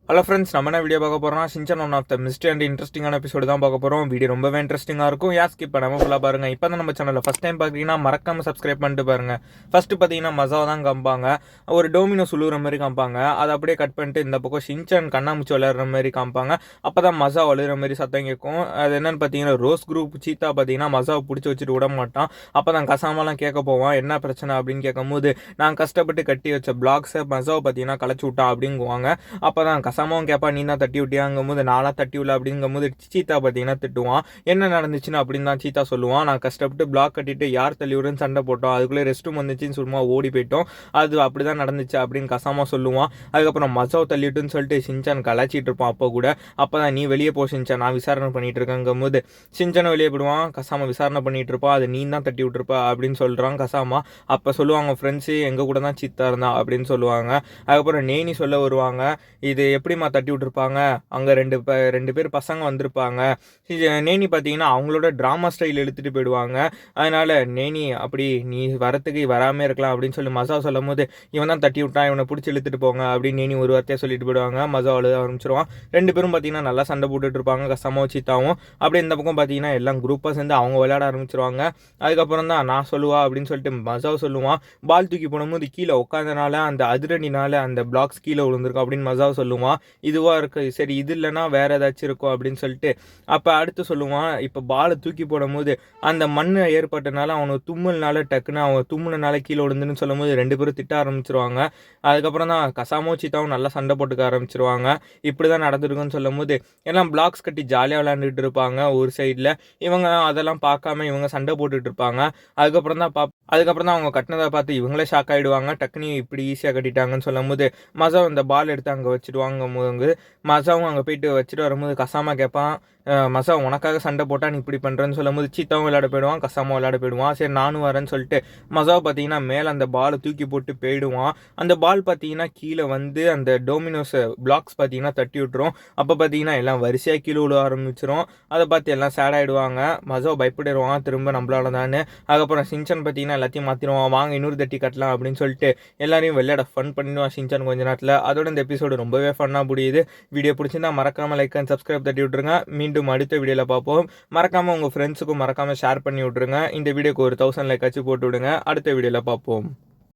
Hello friends, நம்ம என்ன video பார்க்க போகிறோம்? Shinchan one of the most and இன்ட்ரெஸ்டிங்கான எபிசோடு தான் பார்க்க போகிறோம். வீடியோ ரொம்பவே இன்ட்ரெஸ்டிங்காக இருக்கும். ஸ்கிப் பண்ணாமல் ஃபுல்லாக பாருங்கள். இப்போ தான் நம்ம சேனலில் ஃபஸ்ட் டைம் பார்த்தீங்கன்னா மறக்காமல் சப்ஸ்கிரைப் பண்ணிட்டு பாருங்கள். ஃபஸ்ட்டு பார்த்தீங்கன்னா மசாவை தான் காமிப்பாங்க. ஒரு டோமினோ சுழுகிற மாதிரி காமிப்பாங்க. அதை அப்படியே கட் பண்ணிட்டு இந்த பக்கம் ஷின்சான் கண்ணாமூச்சி விளையாடுற மாதிரி காமிப்பாங்க. அப்போ தான் மசா வழுகிற மாதிரி சத்தம் கேட்கும். அது என்னன்னு பார்த்தீங்கன்னா ரோஸ் குரூப் சீத்தா பார்த்தீங்கன்னா மசாவை பிடிச்சி வச்சுட்டு விட மாட்டான். அப்போ தான் கசாமலாம் கேட்க போவான், என்ன பிரச்சனை அப்படின்னு கேட்கும்போது, நான் கஷ்டப்பட்டு கட்டி வச்ச பிளாக்ஸை மசாவை பார்த்தீங்கன்னா களைச்சி விட்டான் அப்படிங்குவாங்க. அப்போ தான் கசாமாவும் கேட்பா, நீ தான் தட்டி விட்டியாங்கும் போது, நானாக தட்டி விடல அப்படிங்கும் போது சீத்தா பார்த்தீங்கன்னா திட்டுவான். என்ன நடந்துச்சுன்னு அப்படின்னு தான் சீத்தா சொல்லுவான். நான் கஷ்டப்பட்டு பிளாக் கட்டிட்டு யார் தள்ளி விடுன்னு சண்டை போட்டோம், அதுக்குள்ளே ரெஸ்ட் ரூம் வந்துச்சுன்னு சும்மா ஓடி போயிட்டோம், அது அப்படி தான் நடந்துச்சு அப்படின்னு கசாமா சொல்லுவான். அதுக்கப்புறம் மசாவை தள்ளிட்டுன்னு சொல்லிட்டு ஷின்சான் கலாச்சிட்டு இருப்பான். அப்போ கூட அப்போ தான் நீ வெளியே போ ஷின்சான், நான் விசாரணை பண்ணிட்டு இருக்கேங்கும் போது ஷின்சானை வெளியே போடுவான். கசாமா விசாரணை பண்ணிட்டு இருப்பா, அது நீ தான் தட்டி விட்டுருப்பா அப்படின்னு சொல்கிறான் கசாமா. அப்போ சொல்லுவாங்க, ஃப்ரெண்ட்ஸு எங்கள் கூட தான் சீத்தா இருந்தா அப்படின்னு சொல்லுவாங்க. அதுக்கப்புறம் நேனி சொல்ல வருவாங்க, இது எப்படிமா தட்டி விட்டுருப்பாங்க, அங்கே ரெண்டு பேர் பசங்க வந்திருப்பாங்க. நேனி பார்த்தீங்கன்னா அவங்களோட ட்ராமா ஸ்டைல் எடுத்துகிட்டு போயிடுவாங்க. அதனால் நேனி அப்படி நீ வரத்துக்கு வராமல் இருக்கலாம் அப்படின்னு சொல்லி மசா சொல்லும் போது, இவன் தான் தட்டி விட்டான், இவனை பிடிச்சி இழுத்துட்டு போங்க அப்படின்னு நேனி ஒரு வார்த்தையாக சொல்லிட்டு போயிடுவாங்க. மசா அழுத ஆரம்பிச்சிருவான். ரெண்டு பேரும் பார்த்தீங்கன்னா நல்லா சண்டை போட்டுட்டு இருப்பாங்க, கசமாவும் சீத்தாவும். அப்படியே இந்த பக்கம் பார்த்தீங்கன்னா எல்லாம் குரூப்பாக சேர்ந்து அவங்க விளையாட ஆரம்பிச்சிருவாங்க. அதுக்கப்புறம் தான் நான் சொல்லுவா அப்படின்னு சொல்லிட்டு மசாவை சொல்லுவான். பால் தூக்கி போடும்போது கீழே உட்காந்தனால அந்த அதிரடினால அந்த பிளாக்ஸ் கீழே விழுந்திருக்கும் அப்படின்னு மசாவை சொல்லுவான். இதுவாக இருக்குது, சரி இது இல்லைனா வேறு ஏதாச்சும் இருக்கும் அப்படின்னு சொல்லிட்டு அப்போ அடுத்து சொல்லுவான், இப்போ பாலை தூக்கி போடும்போது அந்த மண் ஏற்பட்டனால அவனுக்கு தும்முனால டக்குன்னு அவன் தும்முனால கீழே விழுந்துன்னு சொல்லும் போது ரெண்டு பேரும் திட்ட ஆரம்பிச்சிருவாங்க. அதுக்கப்புறம் தான் கசாமோ சீத்தாவும் நல்லா சண்டை போட்டுக்க ஆரம்பிச்சிருவாங்க. இப்படி தான் நடந்துருக்குன்னு சொல்லும் போது எல்லாம் பிளாக்ஸ் கட்டி ஜாலியாக விளையாண்டுட்டு இருப்பாங்க ஒரு சைடில். இவங்க அதெல்லாம் பார்க்காம இவங்க சண்டை போட்டுட்டு இருப்பாங்க. அதுக்கப்புறம் தான் அவங்க கட்டினதை பார்த்து இவங்களே ஷாக் ஆகிடுவாங்க. டக்குனு இப்படி ஈஸியாக கட்டிட்டாங்கன்னு சொல்லும் போது மசா இந்த பால் எடுத்து அங்கே வச்சுடுவாங்க. மசாவும் அங்கே போயிட்டு வச்சுட்டு வரும்போது கசாமா கேட்பான், மசா உனக்காக சண்டை போட்டா நீ இப்படி பண்ணுறேன்னு சொல்லும் போது சீத்தாவும் விளையாட போயிடுவான், கசாமா விளையாட போயிடுவான். சரி நானும் வரேன்னு சொல்லிட்டு மசாவை பார்த்தீங்கன்னா மேலே அந்த பாலை தூக்கி போட்டு போயிடுவான். அந்த பால் பார்த்தீங்கன்னா கீழே வந்து அந்த டோமினோஸ் பிளாக்ஸ் பார்த்தீங்கன்னா தட்டி விட்டுரும். அப்போ பார்த்தீங்கன்னா எல்லாம் வரிசையாக கீழே விழ ஆரம்பிச்சிரும். அதை பார்த்து எல்லாம் சேட் ஆகிடுவாங்க. மசாவை பயப்படிடுவான், திரும்ப நம்மளால தானே. அதுக்கப்புறம் ஷின்சான் பார்த்தீங்கன்னா எல்லாத்தையும் மாற்றிடுவான், வாங்க இன்னொரு தட்டி கட்டலாம் அப்படின்னு சொல்லிட்டு எல்லாரையும் விளையாட ஃபன் பண்ணிடுவான் ஷின்சான் கொஞ்ச நேரத்தில். அதோட இந்த எபிசோடு ரொம்பவே ஃபன்னாக முடியுது. வீடியோ பிடிச்சிருந்தா மறக்காமல் லைக் அண்ட் சப்ஸ்கிரைப் தட்டி விட்ருங்க. மீண்டும் அடுத்த வீடியோவில் பார்ப்போம். மறக்காமல் உங்கள் ஃப்ரெண்ட்ஸுக்கும் மறக்காமல் ஷேர் பண்ணி விட்ருங்க. இந்த வீடியோக்கு ஒரு 1000 லைக் ஆச்சு போட்டு விடுங்க. அடுத்த வீடியோவில் பார்ப்போம்.